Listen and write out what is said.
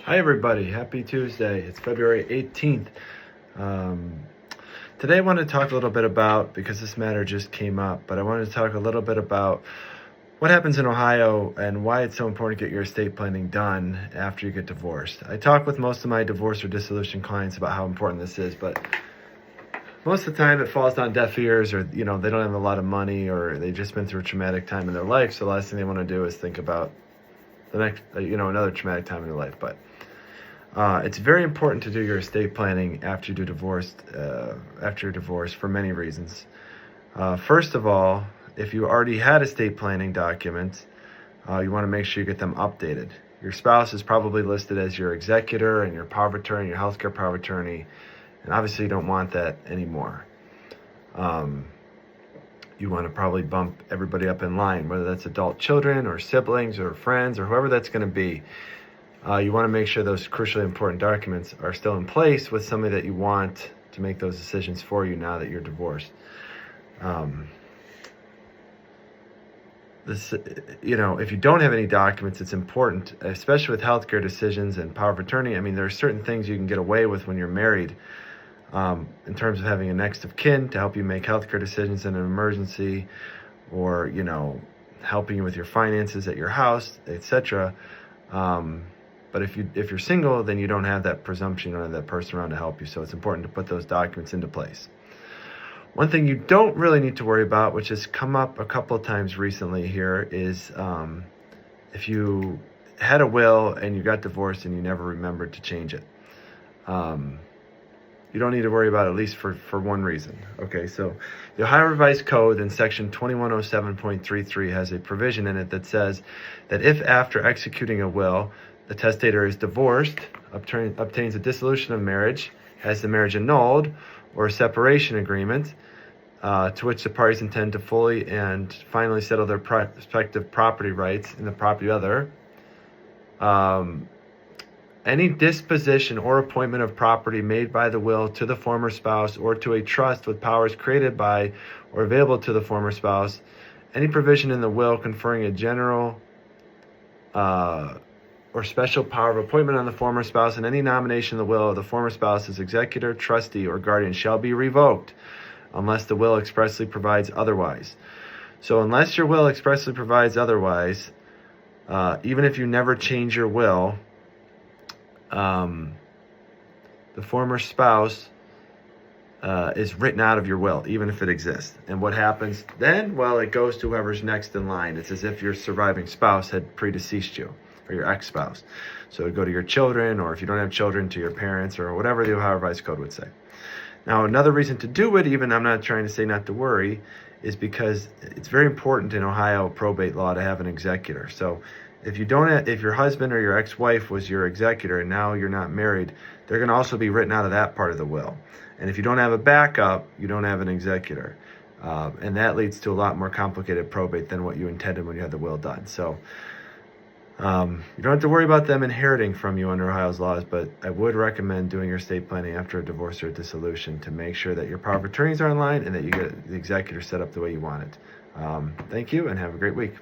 Hi everybody, happy Tuesday. It's February 18th. Today I want to talk a little bit about, because this matter just came up, but I wanted to talk a little bit about what happens in Ohio and why it's so important to get your estate planning done after you get divorced. I talk with most of my divorce or dissolution clients about how important this is, but most of the time it falls on deaf ears, or they don't have a lot of money, or they've just been through a traumatic time in their life, so the last thing they want to do is think about the next, another traumatic time in their life. But it's very important to do your estate planning after you're divorced for many reasons. First of all, if you already had estate planning documents, you want to make sure you get them updated. Your spouse is probably listed as your executor and your power of attorney, your healthcare power of attorney, and obviously you don't want that anymore. You want to probably bump everybody up in line, whether that's adult children or siblings or friends or whoever that's going to be. You want to make sure those crucially important documents are still in place with somebody that you want to make those decisions for you now that you're divorced. If you don't have any documents, it's important, especially with healthcare decisions and power of attorney. I mean, there are certain things you can get away with when you're married, in terms of having a next of kin to help you make healthcare decisions in an emergency, or helping you with your finances at your house, etc. But if you're single, then you don't have that presumption, you don't have that person around to help you. So it's important to put those documents into place. One thing you don't really need to worry about, which has come up a couple of times recently here, is if you had a will and you got divorced and you never remembered to change it. You don't need to worry about it, at least for one reason. Okay, so the Ohio Revised Code in section 2107.33 has a provision in it that says that if after executing a will, the testator is divorced, obtains a dissolution of marriage, has the marriage annulled, or a separation agreement, to which the parties intend to fully and finally settle their respective property rights in the property of the other, any disposition or appointment of property made by the will to the former spouse or to a trust with powers created by or available to the former spouse, any provision in the will conferring a general or special power of appointment on the former spouse, and any nomination in the will of the former spouse as executor, trustee, or guardian shall be revoked unless the will expressly provides otherwise. So unless your will expressly provides otherwise, even if you never change your will, the former spouse is written out of your will, even if it exists. And what happens then? Well, it goes to whoever's next in line. It's as if your surviving spouse had predeceased you, or your ex-spouse. So it would go to your children, or if you don't have children, to your parents, or whatever the Ohio Revised Code would say. Now, another reason to do it, even I'm not trying to say not to worry, is because it's very important in Ohio probate law to have an executor. So if your husband or your ex-wife was your executor and now you're not married, they're going to also be written out of that part of the will. And if you don't have a backup, you don't have an executor. And that leads to a lot more complicated probate than what you intended when you had the will done. So you don't have to worry about them inheriting from you under Ohio's laws, but I would recommend doing your estate planning after a divorce or a dissolution to make sure that your power of attorneys are in line and that you get the executor set up the way you want it. Thank you, and have a great week.